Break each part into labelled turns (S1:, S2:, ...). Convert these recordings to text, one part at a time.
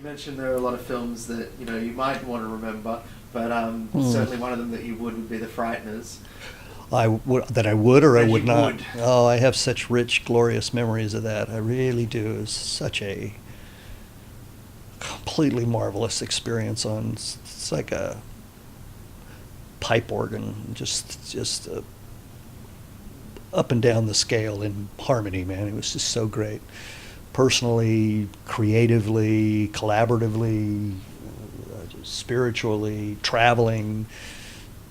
S1: You mentioned there are a lot of films that you might want to remember, but certainly one of them that you would be The Frighteners.
S2: I would or I
S1: That
S2: would
S1: you
S2: not.
S1: would.
S2: Oh, I have such rich, glorious memories of that. I really do. It's such a completely marvelous experience. It's like a pipe organ, just up and down the scale in harmony, man. It was just so great. Personally, creatively, collaboratively, spiritually, traveling,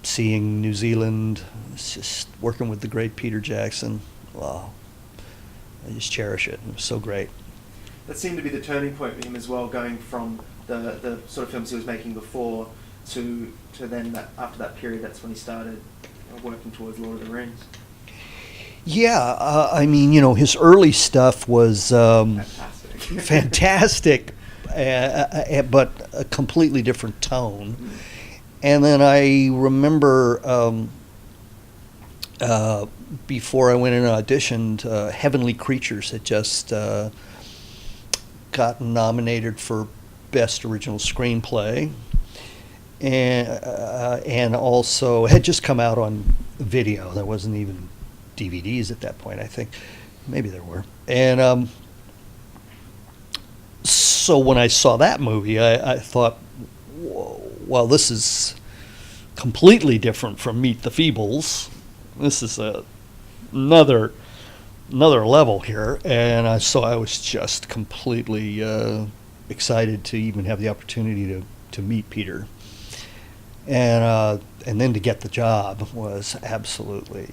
S2: seeing New Zealand. It's just working with the great Peter Jackson. Wow. I just cherish it. It was so great.
S1: That seemed to be the turning point for him as well, going from the sort of films he was making before to then after that period, that's when he started working towards Lord of the Rings.
S2: Yeah, I mean, his early stuff was
S1: Fantastic.
S2: fantastic, but a completely different tone. And then I remember before I went in and auditioned, Heavenly Creatures had just gotten nominated for Best Original Screenplay, and also had just come out on video. There wasn't even DVDs at that point, I think. Maybe there were. And so when I saw that movie, I thought, well, this is completely different from Meet the Feebles. This is another level here. And so I was just completely excited to even have the opportunity to meet Peter. And then to get the job was absolutely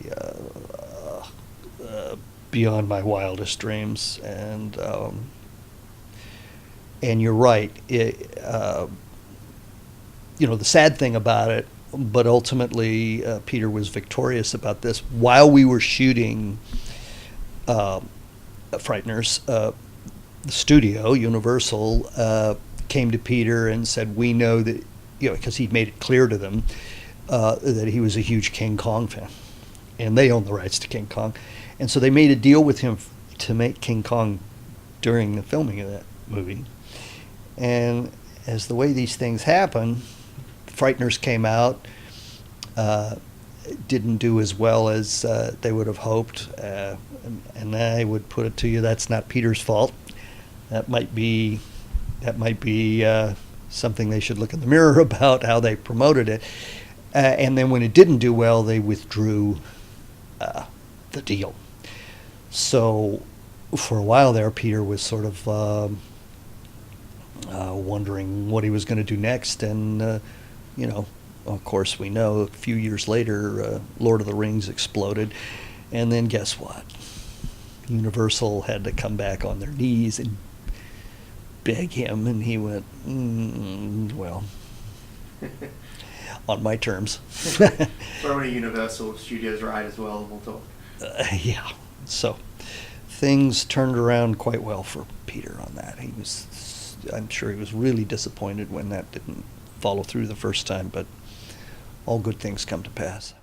S2: beyond my wildest dreams. And you're right. The sad thing about it, but ultimately Peter was victorious about this. While we were shooting Frighteners, the studio, Universal, came to Peter and said, we know that, because he'd made it clear to them that he was a huge King Kong fan. And they own the rights to King Kong. And so they made a deal with him to make King Kong during the filming of that movie. And as the way these things happen, Frighteners came out, didn't do as well as they would have hoped. And I would put it to you, that's not Peter's fault. That might be something they should look in the mirror about how they promoted it. And then when it didn't do well, they withdrew the deal. So for a while there, Peter was sort of wondering what he was going to do next. And, of course, we know a few years later, Lord of the Rings exploded. And then guess what? Universal had to come back on their knees and beg him, and he went, well, on my terms.
S1: Throw in a Universal Studios ride as well, and we'll talk.
S2: Yeah. So things turned around quite well for Peter on that. I'm sure he was really disappointed when that didn't follow through the first time, but all good things come to pass.